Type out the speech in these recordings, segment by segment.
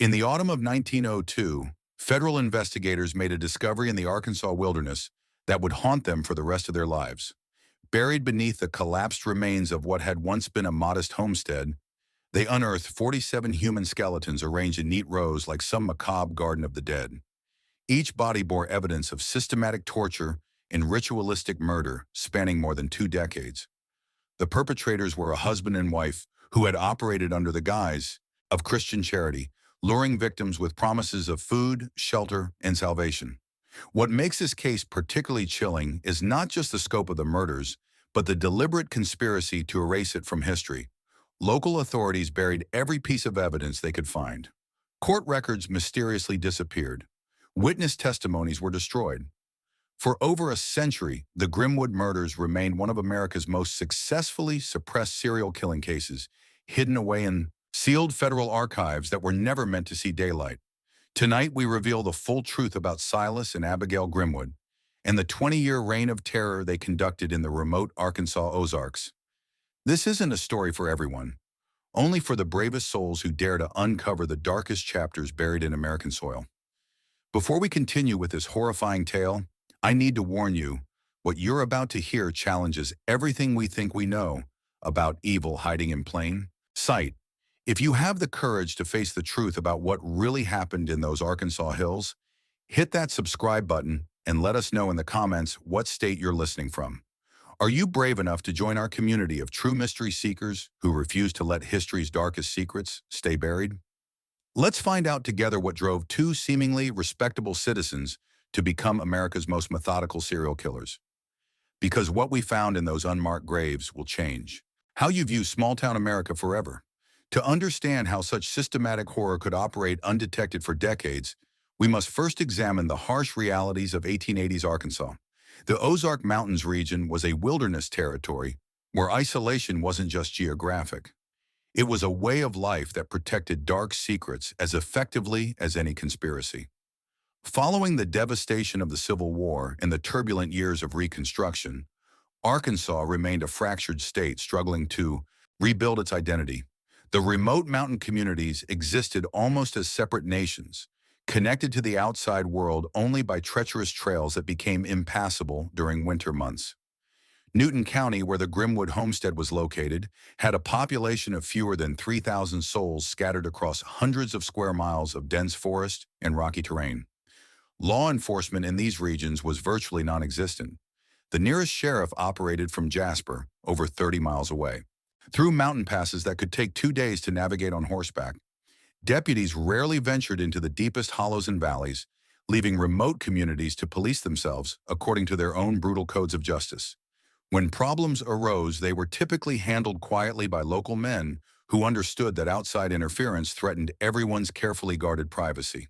In the autumn of 1902, federal investigators made a discovery in the Arkansas wilderness that would haunt them for the rest of their lives. Buried beneath the collapsed remains of what had once been a modest homestead, they unearthed 47 human skeletons arranged in neat rows like some macabre garden of the dead. Each body bore evidence of systematic torture and ritualistic murder spanning more than 2 decades. The perpetrators were a husband and wife who had operated under the guise of Christian charity, luring victims with promises of food, shelter, and salvation. What makes this case particularly chilling is not just the scope of the murders, but the deliberate conspiracy to erase it from history. Local authorities buried every piece of evidence they could find. Court records mysteriously disappeared. Witness testimonies were destroyed. For over a century, the Grimwood murders remained one of America's most successfully suppressed serial killing cases, hidden away in sealed federal archives that were never meant to see daylight. Tonight, we reveal the full truth about Silas and Abigail Grimwood and the 20-year reign of terror they conducted in the remote Arkansas Ozarks. This isn't a story for everyone, only for the bravest souls who dare to uncover the darkest chapters buried in American soil. Before we continue with this horrifying tale, I need to warn you, what you're about to hear challenges everything we think we know about evil hiding in plain sight. If you have the courage to face the truth about what really happened in those Arkansas hills, hit that subscribe button and let us know in the comments what state you're listening from. Are you brave enough to join our community of true mystery seekers who refuse to let history's darkest secrets stay buried? Let's find out together what drove two seemingly respectable citizens to become America's most methodical serial killers. Because what we found in those unmarked graves will change how you view small-town America forever. To understand how such systematic horror could operate undetected for decades, we must first examine the harsh realities of 1880s Arkansas. The Ozark Mountains region was a wilderness territory where isolation wasn't just geographic. It was a way of life that protected dark secrets as effectively as any conspiracy. Following the devastation of the Civil War and the turbulent years of Reconstruction, Arkansas remained a fractured state struggling to rebuild its identity. The remote mountain communities existed almost as separate nations, connected to the outside world only by treacherous trails that became impassable during winter months. Newton County, where the Grimwood homestead was located, had a population of fewer than 3,000 souls scattered across hundreds of square miles of dense forest and rocky terrain. Law enforcement in these regions was virtually non-existent. The nearest sheriff operated from Jasper, over 30 miles away. Through mountain passes that could take 2 days to navigate on horseback, deputies rarely ventured into the deepest hollows and valleys, leaving remote communities to police themselves according to their own brutal codes of justice. When problems arose, they were typically handled quietly by local men who understood that outside interference threatened everyone's carefully guarded privacy.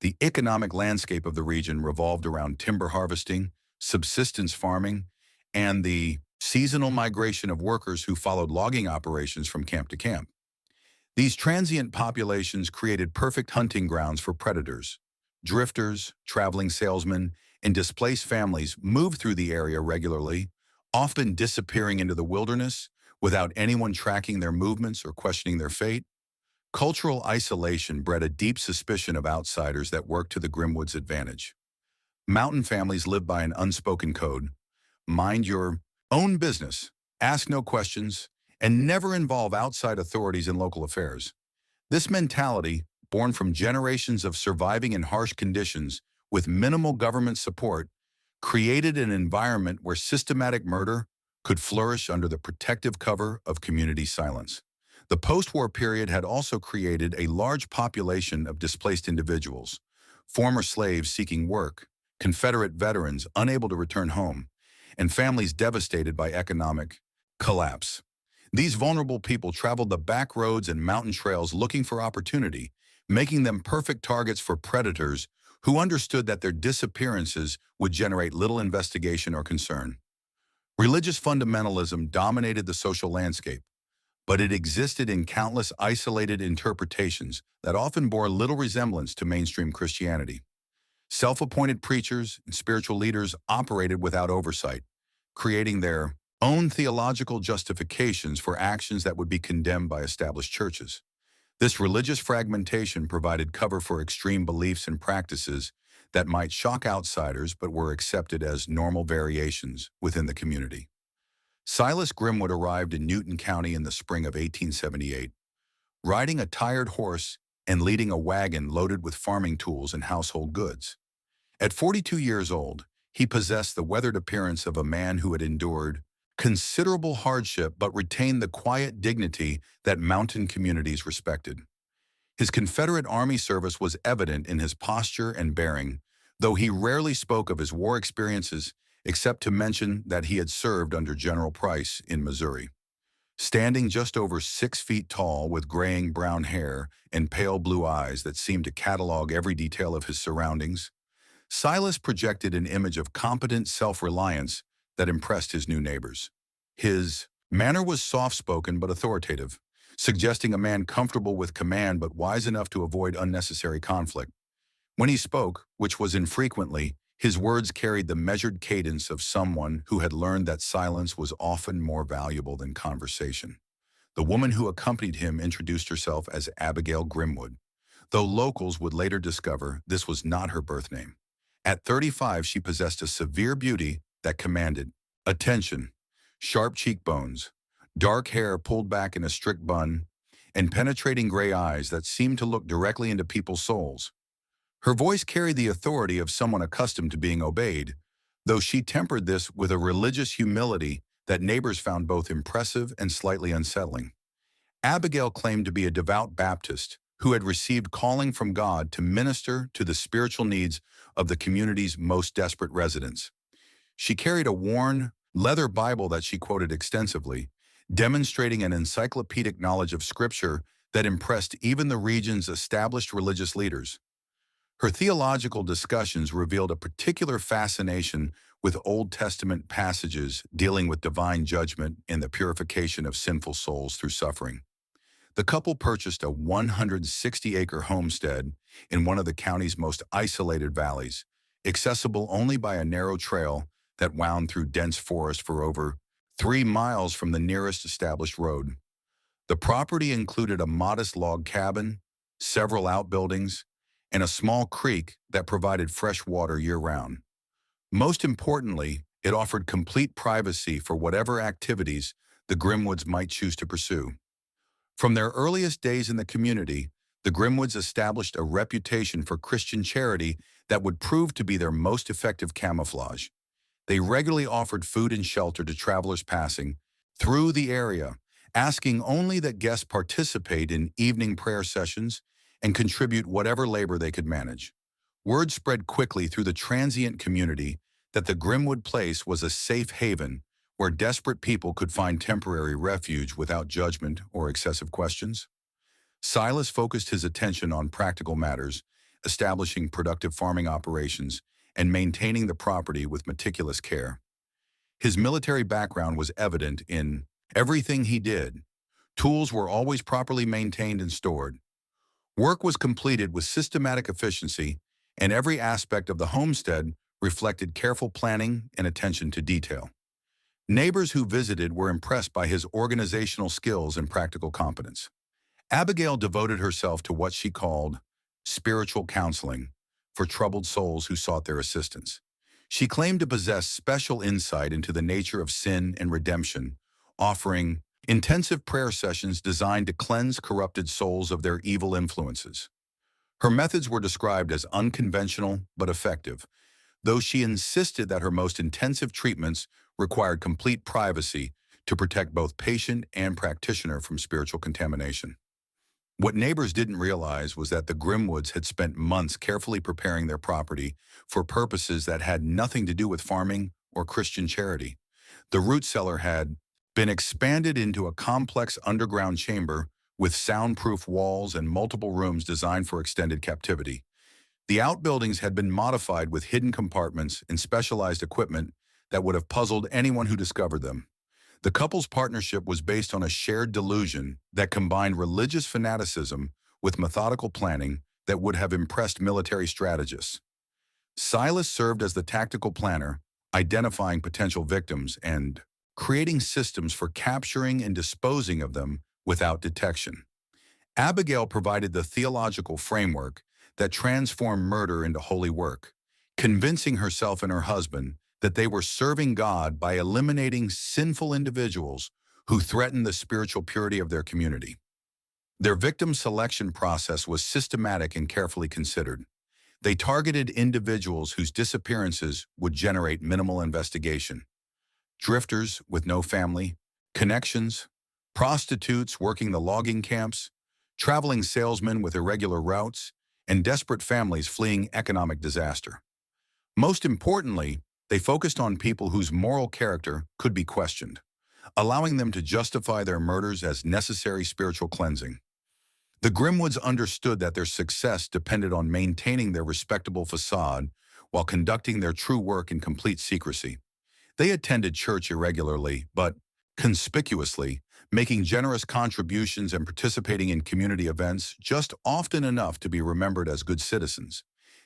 The economic landscape of the region revolved around timber harvesting, subsistence farming, and the seasonal migration of workers who followed logging operations from camp to camp. These transient populations created perfect hunting grounds for predators. Drifters, traveling salesmen, and displaced families moved through the area regularly, often disappearing into the wilderness without anyone tracking their movements or questioning their fate. Cultural isolation bred a deep suspicion of outsiders that worked to the Grimwood's advantage. Mountain families lived by an unspoken code: mind your own business, ask no questions, and never involve outside authorities in local affairs. This mentality, born from generations of surviving in harsh conditions with minimal government support, created an environment where systematic murder could flourish under the protective cover of community silence. The post-war period had also created a large population of displaced individuals, former slaves seeking work, Confederate veterans unable to return home, and families devastated by economic collapse. These vulnerable people traveled the back roads and mountain trails looking for opportunity, making them perfect targets for predators who understood that their disappearances would generate little investigation or concern. Religious fundamentalism dominated the social landscape, but it existed in countless isolated interpretations that often bore little resemblance to mainstream Christianity. Self-appointed preachers and spiritual leaders operated without oversight, creating their own theological justifications for actions that would be condemned by established churches. This religious fragmentation provided cover for extreme beliefs and practices that might shock outsiders but were accepted as normal variations within the community. Silas Grimwood arrived in Newton County in the spring of 1878, riding a tired horse and leading a wagon loaded with farming tools and household goods. At 42 years old, he possessed the weathered appearance of a man who had endured considerable hardship but retained the quiet dignity that mountain communities respected. His Confederate Army service was evident in his posture and bearing, though he rarely spoke of his war experiences except to mention that he had served under General Price in Missouri. Standing just over 6 feet tall with graying brown hair and pale blue eyes that seemed to catalog every detail of his surroundings, Silas projected an image of competent self-reliance that impressed his new neighbors. His manner was soft-spoken but authoritative, suggesting a man comfortable with command but wise enough to avoid unnecessary conflict. When he spoke, which was infrequently, his words carried the measured cadence of someone who had learned that silence was often more valuable than conversation. The woman who accompanied him introduced herself as Abigail Grimwood, though locals would later discover this was not her birth name. At 35, she possessed a severe beauty that commanded attention, sharp cheekbones, dark hair pulled back in a strict bun, and penetrating gray eyes that seemed to look directly into people's souls. Her voice carried the authority of someone accustomed to being obeyed, though she tempered this with a religious humility that neighbors found both impressive and slightly unsettling. Abigail claimed to be a devout Baptist who had received calling from God to minister to the spiritual needs of the community's most desperate residents. She carried a worn, leather Bible that she quoted extensively, demonstrating an encyclopedic knowledge of Scripture that impressed even the region's established religious leaders. Her theological discussions revealed a particular fascination with Old Testament passages dealing with divine judgment and the purification of sinful souls through suffering. The couple purchased a 160-acre homestead in one of the county's most isolated valleys, accessible only by a narrow trail that wound through dense forest for over 3 miles from the nearest established road. The property included a modest log cabin, several outbuildings, and a small creek that provided fresh water year-round. Most importantly, it offered complete privacy for whatever activities the Grimwoods might choose to pursue. From their earliest days in the community, the Grimwoods established a reputation for Christian charity that would prove to be their most effective camouflage. They regularly offered food and shelter to travelers passing through the area, asking only that guests participate in evening prayer sessions and contribute whatever labor they could manage. Word spread quickly through the transient community that the Grimwood place was a safe haven where desperate people could find temporary refuge without judgment or excessive questions. Silas focused his attention on practical matters, establishing productive farming operations and maintaining the property with meticulous care. His military background was evident in everything he did. Tools were always properly maintained and stored. Work was completed with systematic efficiency, and every aspect of the homestead reflected careful planning and attention to detail. Neighbors who visited were impressed by his organizational skills and practical competence. Abigail devoted herself to what she called spiritual counseling for troubled souls who sought their assistance. She claimed to possess special insight into the nature of sin and redemption, offering intensive prayer sessions designed to cleanse corrupted souls of their evil influences. Her methods were described as unconventional but effective, though she insisted that her most intensive treatments required complete privacy to protect both patient and practitioner from spiritual contamination. What neighbors didn't realize was that the Grimwoods had spent months carefully preparing their property for purposes that had nothing to do with farming or Christian charity. The root cellar had been expanded into a complex underground chamber with soundproof walls and multiple rooms designed for extended captivity. The outbuildings had been modified with hidden compartments and specialized equipment that would have puzzled anyone who discovered them. The couple's partnership was based on a shared delusion that combined religious fanaticism with methodical planning that would have impressed military strategists. Silas served as the tactical planner, identifying potential victims and creating systems for capturing and disposing of them without detection. Abigail provided the theological framework that transformed murder into holy work, convincing herself and her husband that they were serving God by eliminating sinful individuals who threatened the spiritual purity of their community. Their victim selection process was systematic and carefully considered. They targeted individuals whose disappearances would generate minimal investigation. Drifters with no family, connections, prostitutes working the logging camps, traveling salesmen with irregular routes, and desperate families fleeing economic disaster. Most importantly, they focused on people whose moral character could be questioned, allowing them to justify their murders as necessary spiritual cleansing. The Grimwoods understood that their success depended on maintaining their respectable facade while conducting their true work in complete secrecy. They attended church irregularly, but conspicuously, making generous contributions and participating in community events just often enough to be remembered as good citizens.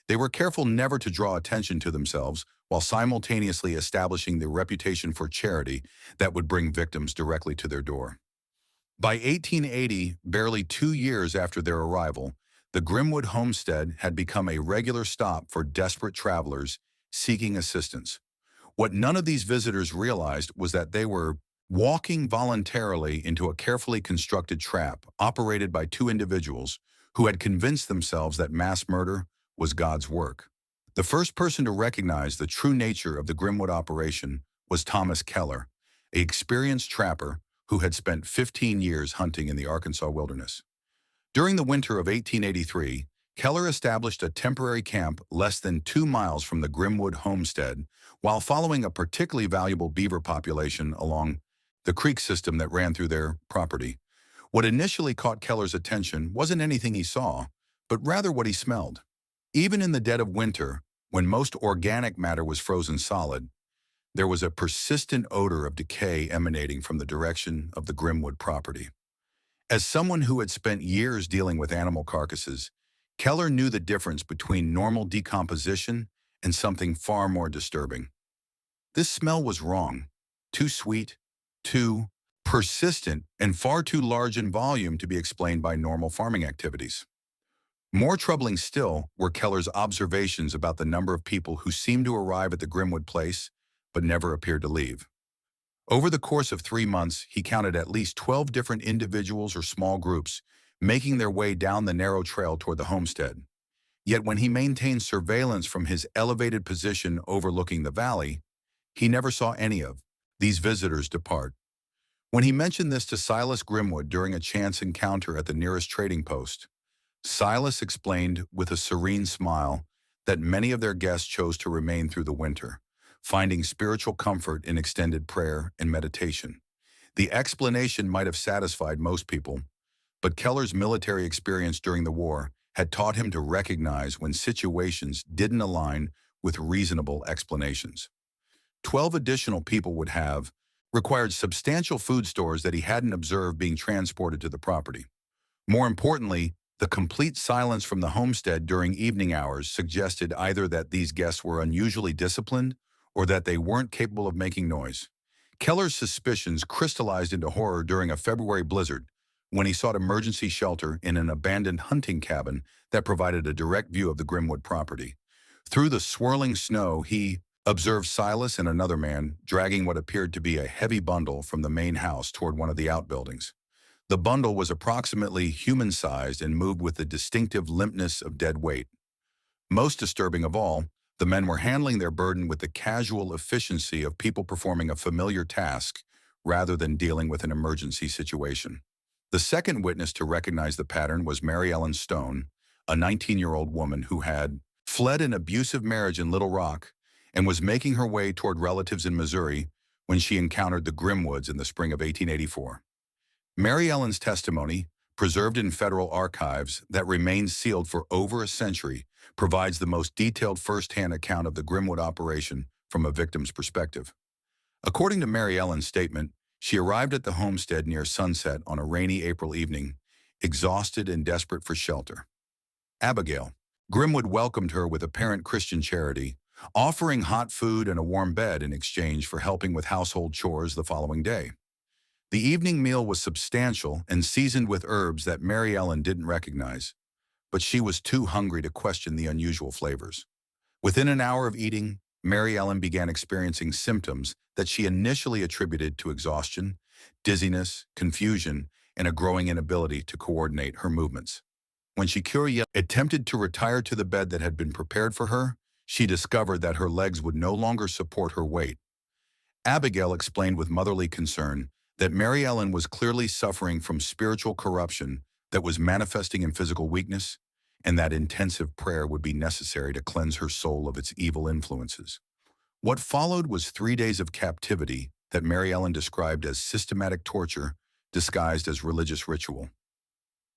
They were careful never to draw attention to themselves while simultaneously establishing the reputation for charity that would bring victims directly to their door. By 1880, barely 2 years after their arrival, the Grimwood homestead had become a regular stop for desperate travelers seeking assistance. What none of these visitors realized was that they were walking voluntarily into a carefully constructed trap operated by two individuals who had convinced themselves that mass murder was God's work. The first person to recognize the true nature of the Grimwood operation was Thomas Keller, an experienced trapper who had spent 15 years hunting in the Arkansas wilderness. During the winter of 1883, Keller established a temporary camp less than 2 miles from the Grimwood homestead while following a particularly valuable beaver population along the creek system that ran through their property. What initially caught Keller's attention wasn't anything he saw, but rather what he smelled. Even in the dead of winter, when most organic matter was frozen solid, there was a persistent odor of decay emanating from the direction of the Grimwood property. As someone who had spent years dealing with animal carcasses, Keller knew the difference between normal decomposition and something far more disturbing. This smell was wrong, too sweet, too persistent, and far too large in volume to be explained by normal farming activities. More troubling still were Keller's observations about the number of people who seemed to arrive at the Grimwood place but never appeared to leave. Over the course of 3 months, he counted at least 12 different individuals or small groups making their way down the narrow trail toward the homestead. Yet when he maintained surveillance from his elevated position overlooking the valley, he never saw any of these visitors depart. When he mentioned this to Silas Grimwood during a chance encounter at the nearest trading post, Silas explained with a serene smile that many of their guests chose to remain through the winter, finding spiritual comfort in extended prayer and meditation. The explanation might have satisfied most people, but Keller's military experience during the war had taught him to recognize when situations didn't align with reasonable explanations. 12 additional people would have required substantial food stores that he hadn't observed being transported to the property. More importantly, the complete silence from the homestead during evening hours suggested either that these guests were unusually disciplined or that they weren't capable of making noise. Keller's suspicions crystallized into horror during a February blizzard when he sought emergency shelter in an abandoned hunting cabin that provided a direct view of the Grimwood property. Through the swirling snow, he observed Silas and another man dragging what appeared to be a heavy bundle from the main house toward one of the outbuildings. The bundle was approximately human-sized and moved with the distinctive limpness of dead weight. Most disturbing of all, the men were handling their burden with the casual efficiency of people performing a familiar task rather than dealing with an emergency situation. The second witness to recognize the pattern was Mary Ellen Stone, a 19-year-old woman who had fled an abusive marriage in Little Rock and was making her way toward relatives in Missouri when she encountered the Grimwoods in the spring of 1884. Mary Ellen's testimony, preserved in federal archives that remains sealed for over a century, provides the most detailed first-hand account of the Grimwood operation from a victim's perspective. According to Mary Ellen's statement, she arrived at the homestead near sunset on a rainy April evening, exhausted and desperate for shelter. Abigail Grimwood welcomed her with apparent Christian charity, offering hot food and a warm bed in exchange for helping with household chores the following day. The evening meal was substantial and seasoned with herbs that Mary Ellen didn't recognize, but she was too hungry to question the unusual flavors. Within an hour of eating, Mary Ellen began experiencing symptoms that she initially attributed to exhaustion, dizziness, confusion, and a growing inability to coordinate her movements. When she curiously attempted to retire to the bed that had been prepared for her, she discovered that her legs would no longer support her weight. Abigail explained with motherly concern that Mary Ellen was clearly suffering from spiritual corruption that was manifesting in physical weakness, and that intensive prayer would be necessary to cleanse her soul of its evil influences. What followed was 3 days of captivity that Mary Ellen described as systematic torture disguised as religious ritual.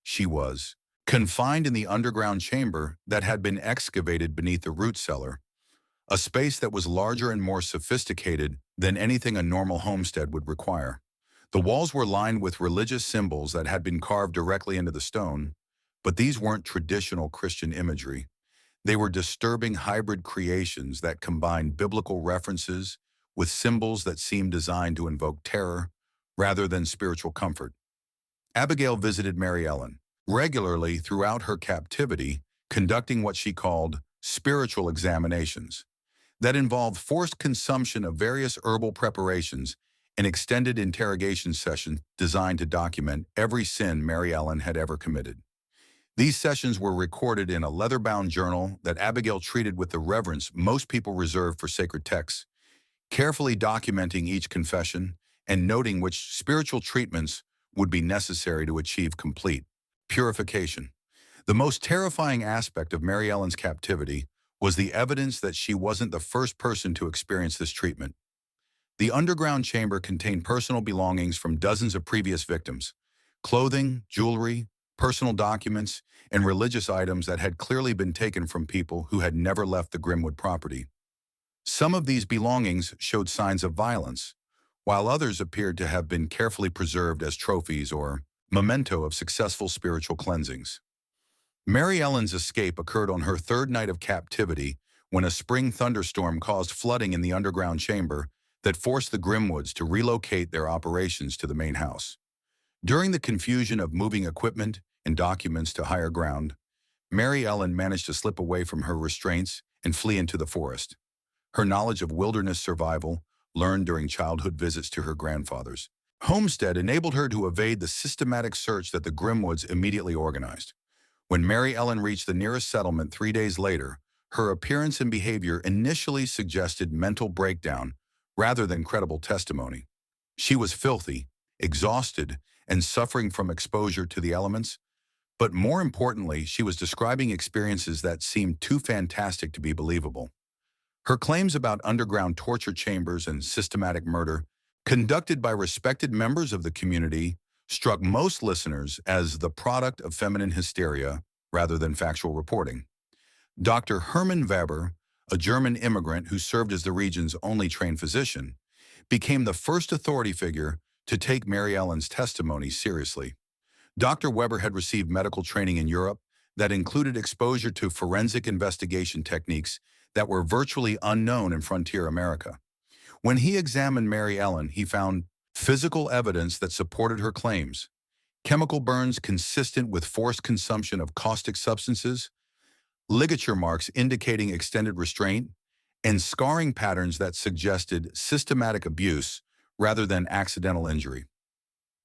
She was confined in the underground chamber that had been excavated beneath the root cellar, a space that was larger and more sophisticated than anything a normal homestead would require. The walls were lined with religious symbols that had been carved directly into the stone, but these weren't traditional Christian imagery. They were disturbing hybrid creations that combined biblical references with symbols that seemed designed to invoke terror rather than spiritual comfort. Abigail visited Mary Ellen regularly throughout her captivity, conducting what she called spiritual examinations that involved forced consumption of various herbal preparations and extended interrogation sessions designed to document every sin Mary Ellen had ever committed. These sessions were recorded in a leather-bound journal that Abigail treated with the reverence most people reserve for sacred texts, carefully documenting each confession and noting which spiritual treatments would be necessary to achieve complete purification. The most terrifying aspect of Mary Ellen's captivity was the evidence that she wasn't the first person to experience this treatment. The underground chamber contained personal belongings from dozens of previous victims: clothing, jewelry, personal documents, and religious items that had clearly been taken from people who had never left the Grimwood property. Some of these belongings showed signs of violence, while others appeared to have been carefully preserved as trophies or memento of successful spiritual cleansings. Mary Ellen's escape occurred on her third night of captivity when a spring thunderstorm caused flooding in the underground chamber that forced the Grimwoods to relocate their operations to the main house. During the confusion of moving equipment and documents to higher ground, Mary Ellen managed to slip away from her restraints and flee into the forest. Her knowledge of wilderness survival, learned during childhood visits to her grandfather's homestead, enabled her to evade the systematic search that the Grimwoods immediately organized. When Mary Ellen reached the nearest settlement 3 days later, her appearance and behavior initially suggested mental breakdown rather than credible testimony. She was filthy, exhausted, and suffering from exposure to the elements, but more importantly, she was describing experiences that seemed too fantastic to be believable. Her claims about underground torture chambers and systematic murder, conducted by respected members of the community, struck most listeners as the product of feminine hysteria rather than factual reporting. Dr. Hermann Weber, a German immigrant who served as the region's only trained physician, became the first authority figure to take Mary Ellen's testimony seriously. Dr. Weber had received medical training in Europe that included exposure to forensic investigation techniques that were virtually unknown in frontier America. When he examined Mary Ellen, he found physical evidence that supported her claims: chemical burns consistent with forced consumption of caustic substances, ligature marks indicating extended restraint, and scarring patterns that suggested systematic abuse rather than accidental injury.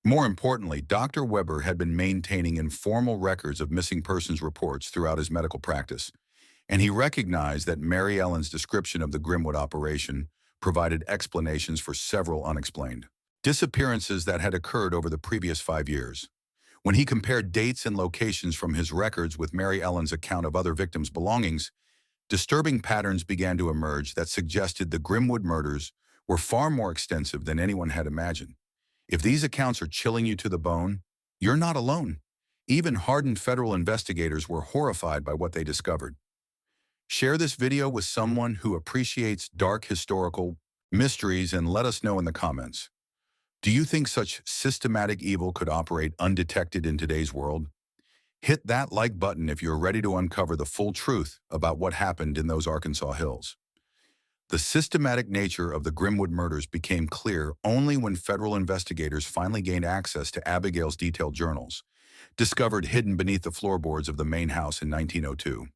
More importantly, Dr. Weber had been maintaining informal records of missing persons reports throughout his medical practice, and he recognized that Mary Ellen's description of the Grimwood operation provided explanations for several unexplained disappearances that had occurred over the previous 5 years. When he compared dates and locations from his records with Mary Ellen's account of other victims' belongings, disturbing patterns began to emerge that suggested the Grimwood murders were far more extensive than anyone had imagined. If these accounts are chilling you to the bone, you're not alone. Even hardened federal investigators were horrified by what they discovered. Share this video with someone who appreciates dark historical mysteries and let us know in the comments. Do you think such systematic evil could operate undetected in today's world? Hit that like button if you're ready to uncover the full truth about what happened in those Arkansas hills. The systematic nature of the Grimwood murders became clear only when federal investigators finally gained access to Abigail's detailed journals, discovered hidden beneath the floorboards of the main house in 1902.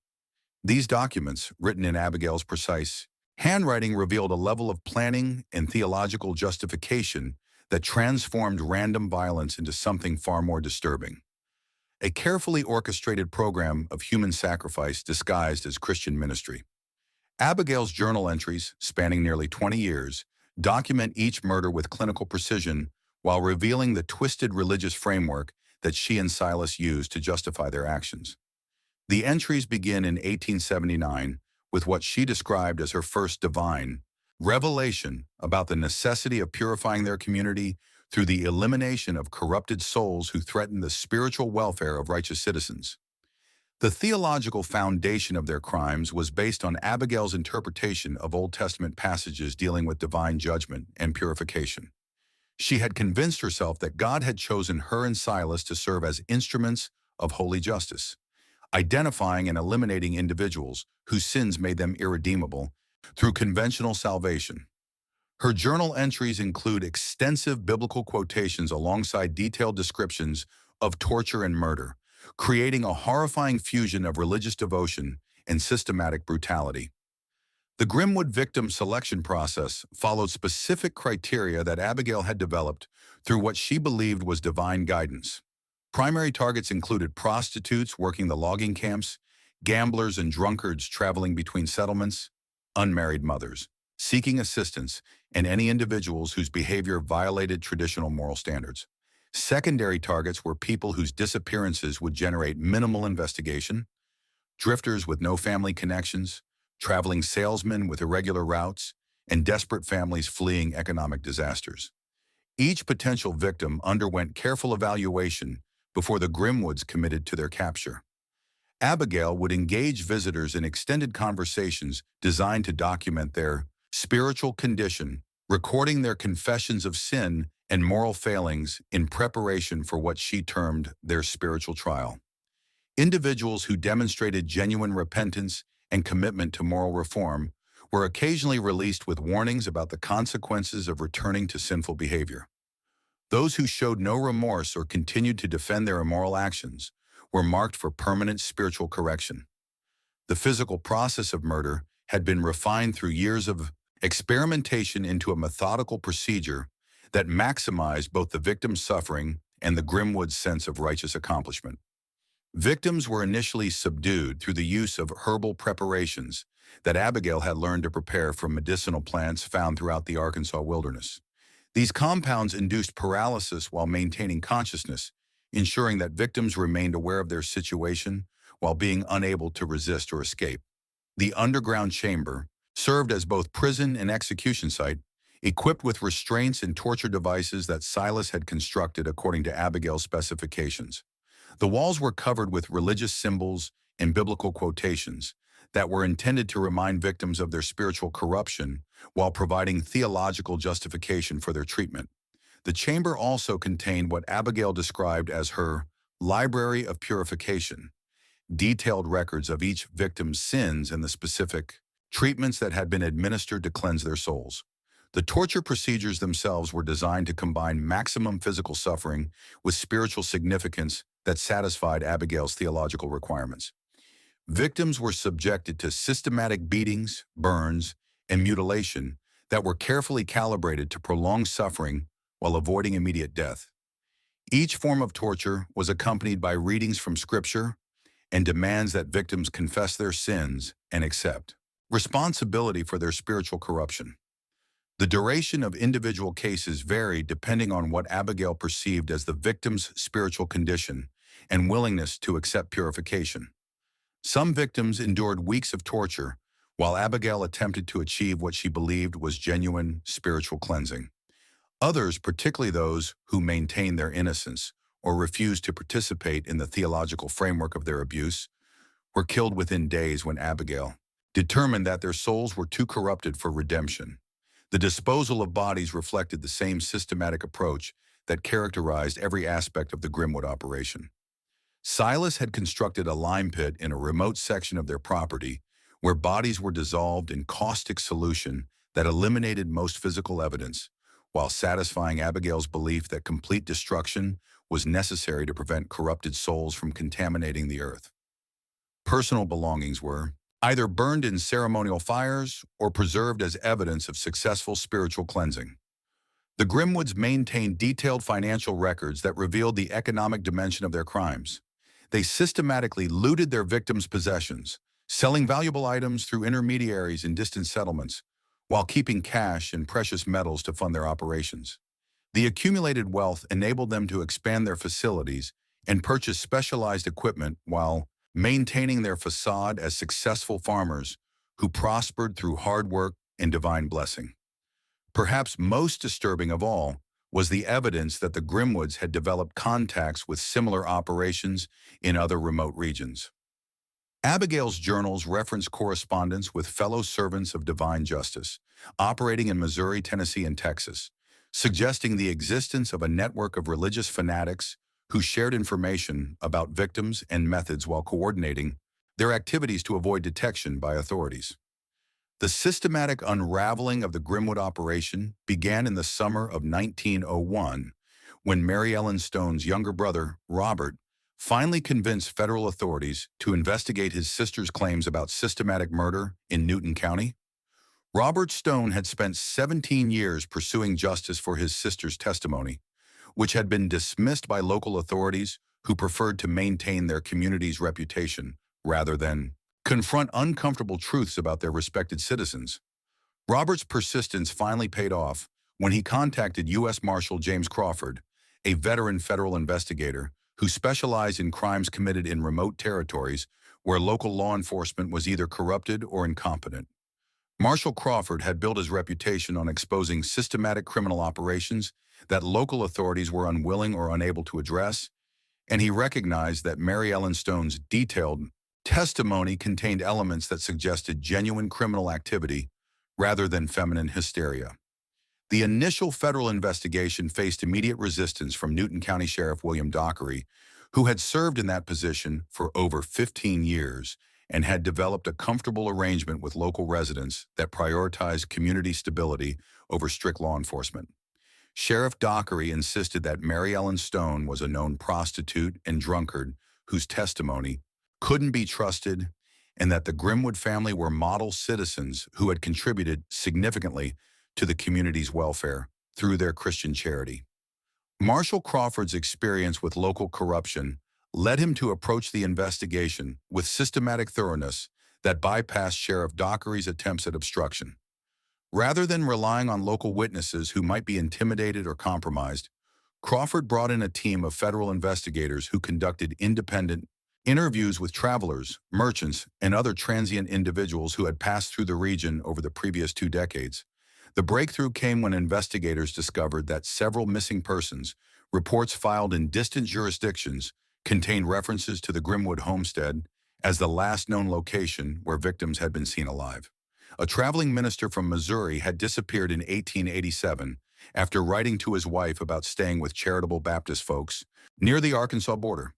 These documents, written in Abigail's precise handwriting, revealed a level of planning and theological justification that transformed random violence into something far more disturbing. A carefully orchestrated program of human sacrifice disguised as Christian ministry. Abigail's journal entries, spanning nearly 20 years, document each murder with clinical precision while revealing the twisted religious framework that she and Silas used to justify their actions. The entries begin in 1879 with what she described as her first divine revelation about the necessity of purifying their community through the elimination of corrupted souls who threaten the spiritual welfare of righteous citizens. The theological foundation of their crimes was based on Abigail's interpretation of Old Testament passages dealing with divine judgment and purification. She had convinced herself that God had chosen her and Silas to serve as instruments of holy justice, identifying and eliminating individuals whose sins made them irredeemable through conventional salvation. Her journal entries include extensive biblical quotations alongside detailed descriptions of torture and murder, creating a horrifying fusion of religious devotion and systematic brutality. The Grimwood victim selection process followed specific criteria that Abigail had developed through what she believed was divine guidance. Primary targets included prostitutes working the logging camps, gamblers and drunkards traveling between settlements, unmarried mothers seeking assistance, and any individuals whose behavior violated traditional moral standards. Secondary targets were people whose disappearances would generate minimal investigation, drifters with no family connections, traveling salesmen with irregular routes, and desperate families fleeing economic disasters. Each potential victim underwent careful evaluation before the Grimwoods committed to their capture. Abigail would engage visitors in extended conversations designed to document their spiritual condition, recording their confessions of sin and moral failings in preparation for what she termed their spiritual trial. Individuals who demonstrated genuine repentance and commitment to moral reform were occasionally released with warnings about the consequences of returning to sinful behavior. Those who showed no remorse or continued to defend their immoral actions were marked for permanent spiritual correction. The physical process of murder had been refined through years of experimentation into a methodical procedure that maximized both the victim's suffering and the Grimwood's sense of righteous accomplishment. Victims were initially subdued through the use of herbal preparations that Abigail had learned to prepare from medicinal plants found throughout the Arkansas wilderness. These compounds induced paralysis while maintaining consciousness, ensuring that victims remained aware of their situation while being unable to resist or escape. The underground chamber served as both prison and execution site, equipped with restraints and torture devices that Silas had constructed according to Abigail's specifications. The walls were covered with religious symbols and biblical quotations that were intended to remind victims of their spiritual corruption while providing theological justification for their treatment. The chamber also contained what Abigail described as her library of purification, detailed records of each victim's sins and the specific treatments that had been administered to cleanse their souls. The torture procedures themselves were designed to combine maximum physical suffering with spiritual significance that satisfied Abigail's theological requirements. Victims were subjected to systematic beatings, burns, and mutilation that were carefully calibrated to prolong suffering while avoiding immediate death. Each form of torture was accompanied by readings from Scripture and demands that victims confess their sins and accept responsibility for their spiritual corruption. The duration of individual cases varied depending on what Abigail perceived as the victim's spiritual condition and willingness to accept purification. Some victims endured weeks of torture, while Abigail attempted to achieve what she believed was genuine spiritual cleansing. Others, particularly those who maintained their innocence or refused to participate in the theological framework of their abuse, were killed within days when Abigail determined that their souls were too corrupted for redemption. The disposal of bodies reflected the same systematic approach that characterized every aspect of the Grimwood operation. Silas had constructed a lime pit in a remote section of their property where bodies were dissolved in caustic solution that eliminated most physical evidence, while satisfying Abigail's belief that complete destruction was necessary to prevent corrupted souls from contaminating the earth. Personal belongings were either burned in ceremonial fires or preserved as evidence of successful spiritual cleansing. The Grimwoods maintained detailed financial records that revealed the economic dimension of their crimes. They systematically looted their victims' possessions, selling valuable items through intermediaries in distant settlements, while keeping cash and precious metals to fund their operations. The accumulated wealth enabled them to expand their facilities and purchase specialized equipment while maintaining their facade as successful farmers who prospered through hard work and divine blessing. Perhaps most disturbing of all was the evidence that the Grimwoods had developed contacts with similar operations in other remote regions. Abigail's journals reference correspondence with fellow servants of divine justice, operating in Missouri, Tennessee, and Texas, suggesting the existence of a network of religious fanatics who shared information about victims and methods while coordinating their activities to avoid detection by authorities. The systematic unraveling of the Grimwood operation began in the summer of 1901, when Mary Ellen Stone's younger brother, Robert, finally convinced federal authorities to investigate his sister's claims about systematic murder in Newton County. Robert Stone had spent 17 years pursuing justice for his sister's testimony, which had been dismissed by local authorities who preferred to maintain their community's reputation rather than confront uncomfortable truths about their respected citizens. Robert's persistence finally paid off when he contacted U.S. Marshal James Crawford, a veteran federal investigator who specialized in crimes committed in remote territories where local law enforcement was either corrupted or incompetent. Marshal Crawford had built his reputation on exposing systematic criminal operations that local authorities were unwilling or unable to address, and he recognized that Mary Ellen Stone's detailed testimony contained elements that suggested genuine criminal activity rather than feminine hysteria. The initial federal investigation faced immediate resistance from Newton County Sheriff William Dockery, who had served in that position for over 15 years and had developed a comfortable arrangement with local residents that prioritized community stability over strict law enforcement. Sheriff Dockery insisted that Mary Ellen Stone was a known prostitute and drunkard whose testimony couldn't be trusted, and that the Grimwood family were model citizens who had contributed significantly to the community's welfare through their Christian charity. Marshal Crawford's experience with local corruption led him to approach the investigation with systematic thoroughness that bypassed Sheriff Dockery's attempts at obstruction. Rather than relying on local witnesses who might be intimidated or compromised, Crawford brought in a team of federal investigators who conducted independent interviews with travelers, merchants, and other transient individuals who had passed through the region over the previous 2 decades. The breakthrough came when investigators discovered that several missing persons, reports filed in distant jurisdictions, contained references to the Grimwood homestead as the last known location where victims had been seen alive. A traveling minister from Missouri had disappeared in 1887 after writing to his wife about staying with charitable Baptist folks near the Arkansas border.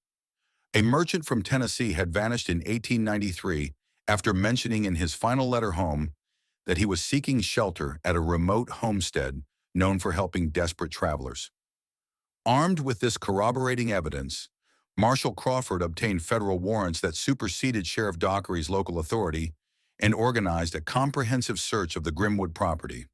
A merchant from Tennessee had vanished in 1893 after mentioning in his final letter home that he was seeking shelter at a remote homestead known for helping desperate travelers. Armed with this corroborating evidence, Marshal Crawford obtained federal warrants that superseded Sheriff Dockery's local authority and organized a comprehensive search of the Grimwood property.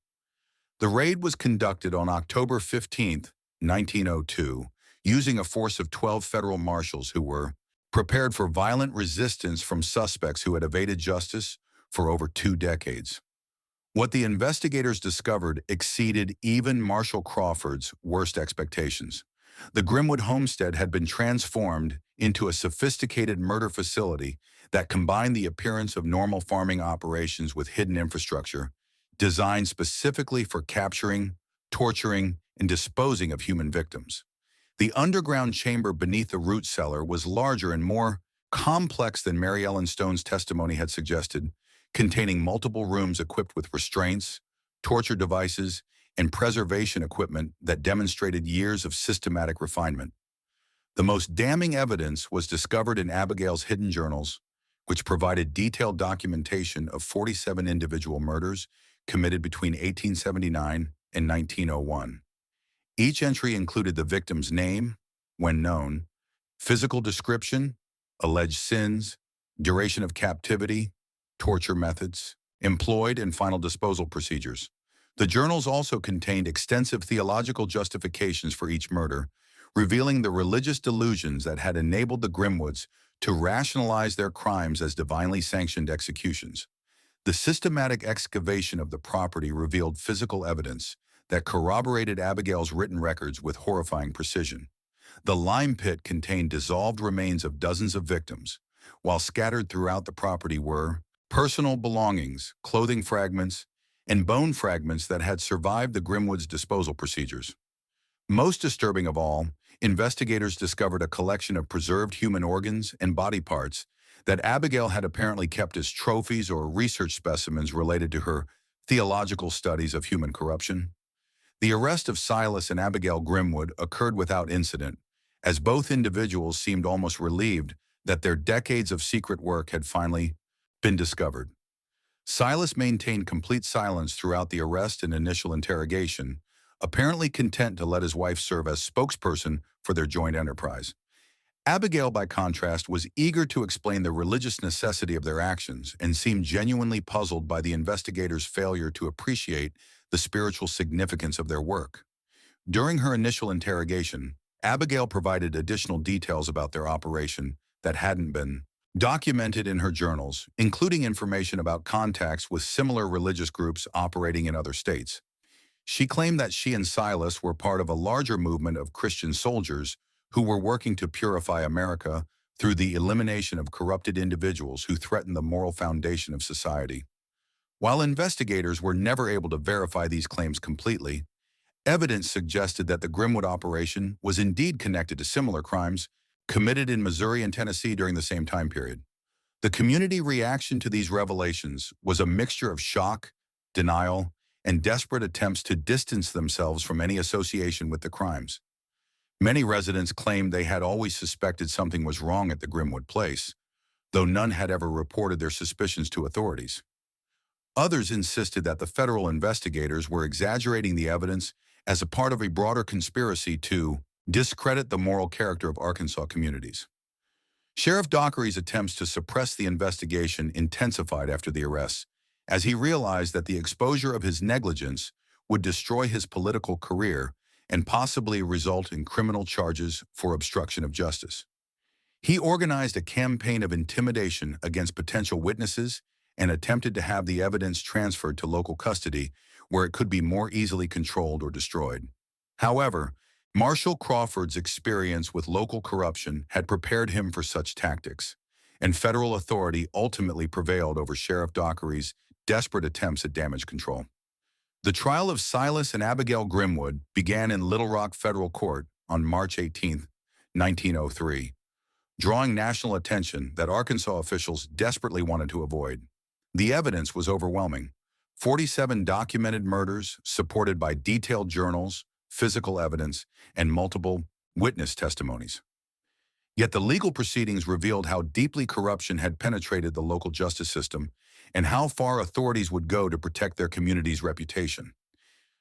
The raid was conducted on October 15, 1902, using a force of 12 federal marshals who were prepared for violent resistance from suspects who had evaded justice for over 2 decades. What the investigators discovered exceeded even Marshal Crawford's worst expectations. The Grimwood homestead had been transformed into a sophisticated murder facility that combined the appearance of normal farming operations with hidden infrastructure, designed specifically for capturing, torturing, and disposing of human victims. The underground chamber beneath the root cellar was larger and more complex than Mary Ellen Stone's testimony had suggested, containing multiple rooms equipped with restraints, torture devices, and preservation equipment that demonstrated years of systematic refinement. The most damning evidence was discovered in Abigail's hidden journals, which provided detailed documentation of 47 individual murders committed between 1879 and 1901. Each entry included the victim's name, when known, physical description, alleged sins, duration of captivity, torture methods, employed, and final disposal procedures. The journals also contained extensive theological justifications for each murder, revealing the religious delusions that had enabled the Grimwoods to rationalize their crimes as divinely sanctioned executions. The systematic excavation of the property revealed physical evidence that corroborated Abigail's written records with horrifying precision. The lime pit contained dissolved remains of dozens of victims, while scattered throughout the property were personal belongings, clothing fragments, and bone fragments that had survived the Grimwoods' disposal procedures. Most disturbing of all, investigators discovered a collection of preserved human organs and body parts that Abigail had apparently kept as trophies or research specimens related to her theological studies of human corruption. The arrest of Silas and Abigail Grimwood occurred without incident, as both individuals seemed almost relieved that their decades of secret work had finally been discovered. Silas maintained complete silence throughout the arrest and initial interrogation, apparently content to let his wife serve as spokesperson for their joint enterprise. Abigail, by contrast, was eager to explain the religious necessity of their actions and seemed genuinely puzzled by the investigators' failure to appreciate the spiritual significance of their work. During her initial interrogation, Abigail provided additional details about their operation that hadn't been documented in her journals, including information about contacts with similar religious groups operating in other states. She claimed that she and Silas were part of a larger movement of Christian soldiers who were working to purify America through the elimination of corrupted individuals who threatened the moral foundation of society. While investigators were never able to verify these claims completely, evidence suggested that the Grimwood operation was indeed connected to similar crimes committed in Missouri and Tennessee during the same time period. The community reaction to these revelations was a mixture of shock, denial, and desperate attempts to distance themselves from any association with the crimes. Many residents claimed they had always suspected something was wrong at the Grimwood place, though none had ever reported their suspicions to authorities. Others insisted that the federal investigators were exaggerating the evidence as a part of a broader conspiracy to discredit the moral character of Arkansas communities. Sheriff Dockery's attempts to suppress the investigation intensified after the arrests, as he realized that the exposure of his negligence would destroy his political career and possibly result in criminal charges for obstruction of justice. He organized a campaign of intimidation against potential witnesses and attempted to have the evidence transferred to local custody where it could be more easily controlled or destroyed. However, Marshall Crawford's experience with local corruption had prepared him for such tactics, and federal authority ultimately prevailed over Sheriff Dockery's desperate attempts at damage control. The trial of Silas and Abigail Grimwood began in Little Rock Federal Court on March 18, 1903, drawing national attention that Arkansas officials desperately wanted to avoid. The evidence was overwhelming. 47 documented murders supported by detailed journals, physical evidence, and multiple witness testimonies. Yet the legal proceedings revealed how deeply corruption had penetrated the local justice system and how far authorities would go to protect their community's reputation.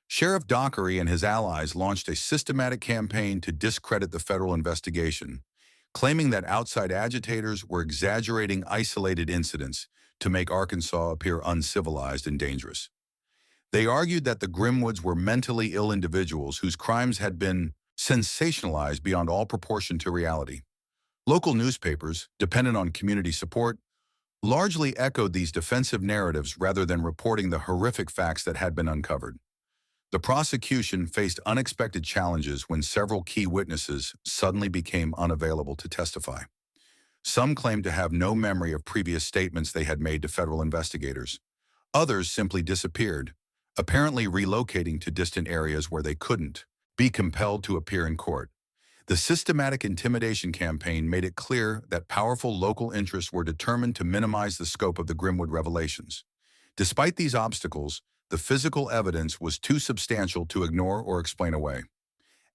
Sheriff Dockery and his allies launched a systematic campaign to discredit the federal investigation, claiming that outside agitators were exaggerating isolated incidents to make Arkansas appear uncivilized and dangerous. They argued that the Grimwoods were mentally ill individuals whose crimes had been sensationalized beyond all proportion to reality. Local newspapers, dependent on community support, largely echoed these defensive narratives rather than reporting the horrific facts that had been uncovered. The prosecution faced unexpected challenges when several key witnesses suddenly became unavailable to testify. Some claimed to have no memory of previous statements they had made to federal investigators. Others simply disappeared, apparently relocating to distant areas where they couldn't be compelled to appear in court. The systematic intimidation campaign made it clear that powerful local interests were determined to minimize the scope of the Grimwood revelations. Despite these obstacles, the physical evidence was too substantial to ignore or explain away.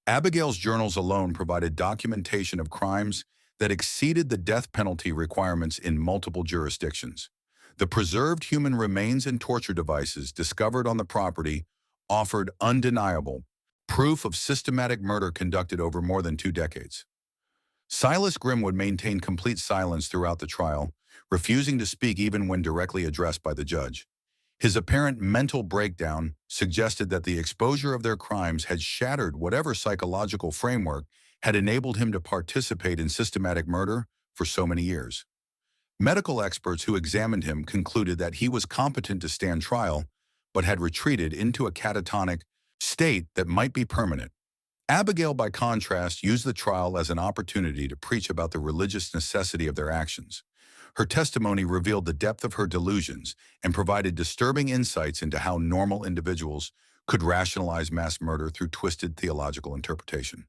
Abigail's journals alone provided documentation of crimes that exceeded the death penalty requirements in multiple jurisdictions. The preserved human remains and torture devices discovered on the property offered undeniable proof of systematic murder conducted over more than 2 decades. Silas Grimwood maintained complete silence throughout the trial, refusing to speak even when directly addressed by the judge. His apparent mental breakdown suggested that the exposure of their crimes had shattered whatever psychological framework had enabled him to participate in systematic murder for so many years. Medical experts who examined him concluded that he was competent to stand trial, but had retreated into a catatonic state that might be permanent. Abigail, by contrast, used the trial as an opportunity to preach about the religious necessity of their actions. Her testimony revealed the depth of her delusions and provided disturbing insights into how normal individuals could rationalize mass murder through twisted theological interpretation.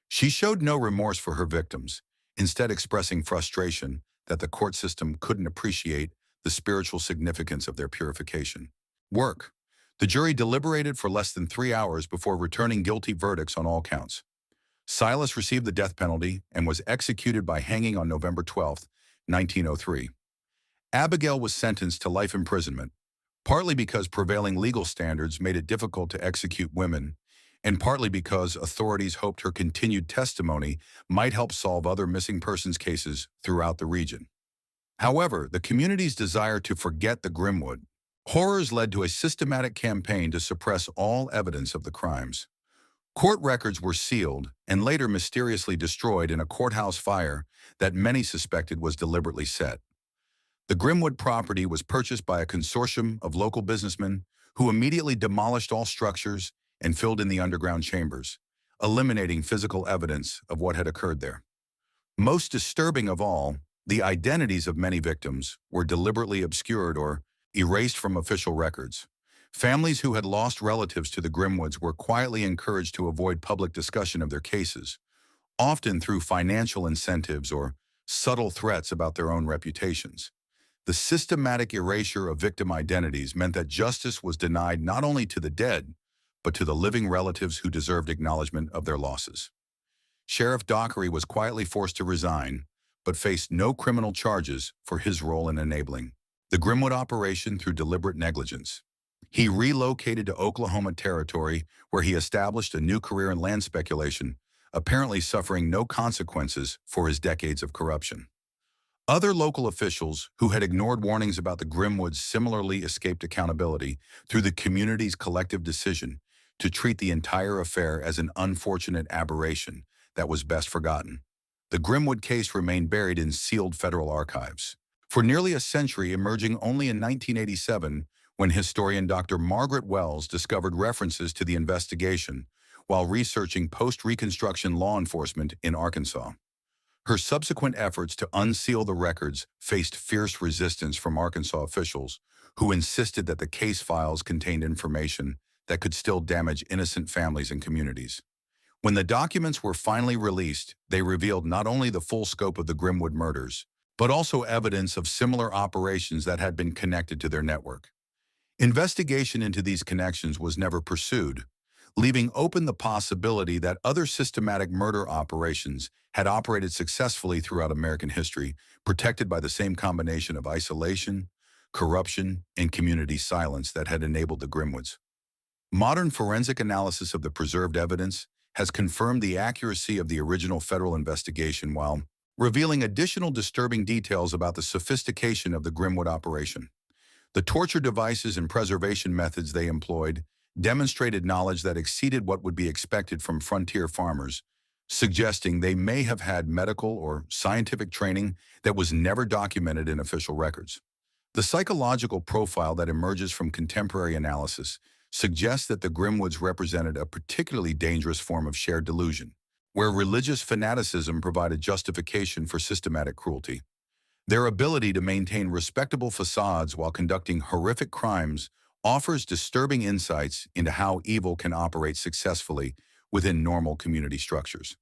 She showed no remorse for her victims, instead expressing frustration that the court system couldn't appreciate the spiritual significance of their purification. Work. The jury deliberated for less than 3 hours before returning guilty verdicts on all counts. Silas received the death penalty and was executed by hanging on November 12, 1903. Abigail was sentenced to life imprisonment, partly because prevailing legal standards made it difficult to execute women, and partly because authorities hoped her continued testimony might help solve other missing persons cases throughout the region. However, the community's desire to forget the Grimwood horrors led to a systematic campaign to suppress all evidence of the crimes. Court records were sealed and later mysteriously destroyed in a courthouse fire that many suspected was deliberately set. The Grimwood property was purchased by a consortium of local businessmen who immediately demolished all structures and filled in the underground chambers, eliminating physical evidence of what had occurred there. Most disturbing of all, the identities of many victims were deliberately obscured or erased from official records. Families who had lost relatives to the Grimwoods were quietly encouraged to avoid public discussion of their cases, often through financial incentives or subtle threats about their own reputations. The systematic erasure of victim identities meant that justice was denied not only to the dead, but to the living relatives who deserved acknowledgement of their losses. Sheriff Dockery was quietly forced to resign, but faced no criminal charges for his role in enabling the Grimwood operation through deliberate negligence. He relocated to Oklahoma Territory, where he established a new career in land speculation, apparently suffering no consequences for his decades of corruption. Other local officials who had ignored warnings about the Grimwoods similarly escaped accountability through the community's collective decision to treat the entire affair as an unfortunate aberration that was best forgotten. The Grimwood case remained buried in sealed federal archives for nearly a century, emerging only in 1987 when historian Dr. Margaret Wells discovered references to the investigation while researching post-Reconstruction law enforcement in Arkansas. Her subsequent efforts to unseal the records faced fierce resistance from Arkansas officials who insisted that the case files contained information that could still damage innocent families and communities. When the documents were finally released, they revealed not only the full scope of the Grimwood murders, but also evidence of similar operations that had been connected to their network. Investigation into these connections was never pursued, leaving open the possibility that other systematic murder operations had operated successfully throughout American history, protected by the same combination of isolation, corruption, and community silence that had enabled the Grimwoods. Modern forensic analysis of the preserved evidence has confirmed the accuracy of the original federal investigation while revealing additional disturbing details about the sophistication of the Grimwood operation. The torture devices and preservation methods they employed demonstrated knowledge that exceeded what would be expected from frontier farmers, suggesting they may have had medical or scientific training that was never documented in official records. The psychological profile that emerges from contemporary analysis suggests that the Grimwoods represented a particularly dangerous form of shared delusion, where religious fanaticism provided justification for systematic cruelty. Their ability to maintain respectable facades while conducting horrific crimes offers disturbing insights into how evil can operate successfully within normal community structures.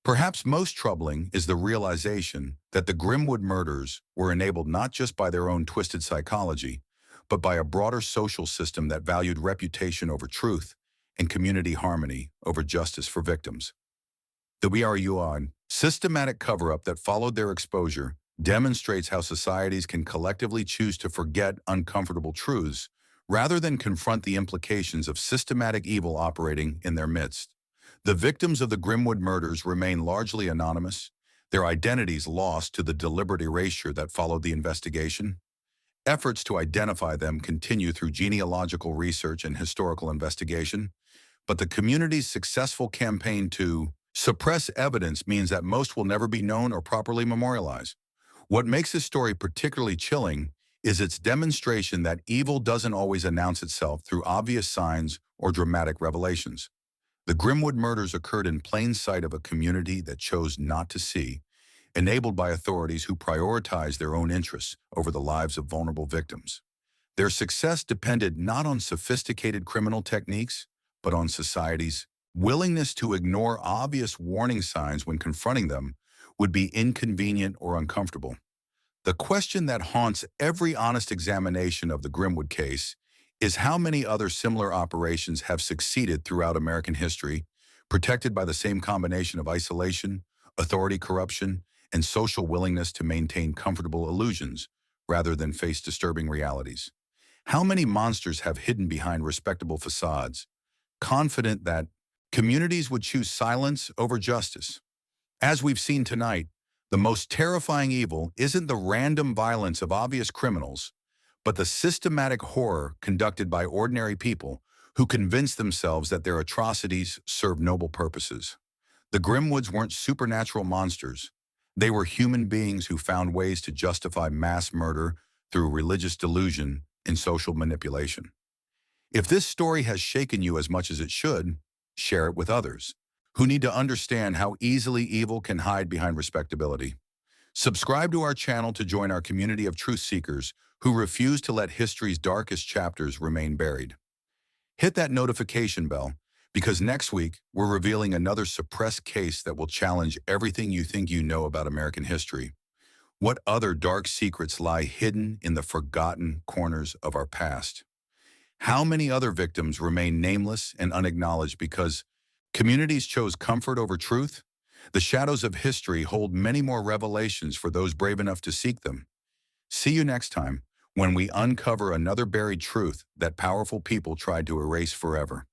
Perhaps most troubling is the realization that the Grimwood murders were enabled not just by their own twisted psychology, but by a broader social system that valued reputation over truth and community harmony over justice for victims. The BRUON systematic cover-up that followed their exposure demonstrates how societies can collectively choose to forget uncomfortable truths rather than confront the implications of systematic evil operating in their midst. The victims of the Grimwood murders remain largely anonymous, their identities lost to the deliberate erasure that followed the investigation. Efforts to identify them continue through genealogical research and historical investigation, but the community's successful campaign to suppress evidence means that most will never be known or properly memorialized. What makes this story particularly chilling is its demonstration that evil doesn't always announce itself through obvious signs or dramatic revelations. The Grimwood murders occurred in plain sight of a community that chose not to see, enabled by authorities who prioritized their own interests over the lives of vulnerable victims. Their success depended not on sophisticated criminal techniques, but on society's willingness to ignore obvious warning signs when confronting them would be inconvenient or uncomfortable. The question that haunts every honest examination of the Grimwood case is how many other similar operations have succeeded throughout American history, protected by the same combination of isolation, authority corruption, and social willingness to maintain comfortable illusions rather than face disturbing realities. How many monsters have hidden behind respectable facades, confident that communities would choose silence over justice? As we've seen tonight, the most terrifying evil isn't the random violence of obvious criminals, but the systematic horror conducted by ordinary people who convince themselves that their atrocities serve noble purposes. The Grimwoods weren't supernatural monsters. They were human beings who found ways to justify mass murder through religious delusion and social manipulation. If this story has shaken you as much as it should, share it with others who need to understand how easily evil can hide behind respectability. Subscribe to our channel to join our community of truth seekers who refuse to let history's darkest chapters remain buried. Hit that notification bell, because next week we're revealing another suppressed case that will challenge everything you think you know about American history. What other dark secrets lie hidden in the forgotten corners of our past? How many other victims remain nameless and unacknowledged because communities chose comfort over truth? The shadows of history hold many more revelations for those brave enough to seek them. See you next time when we uncover another buried truth that powerful people tried to erase forever.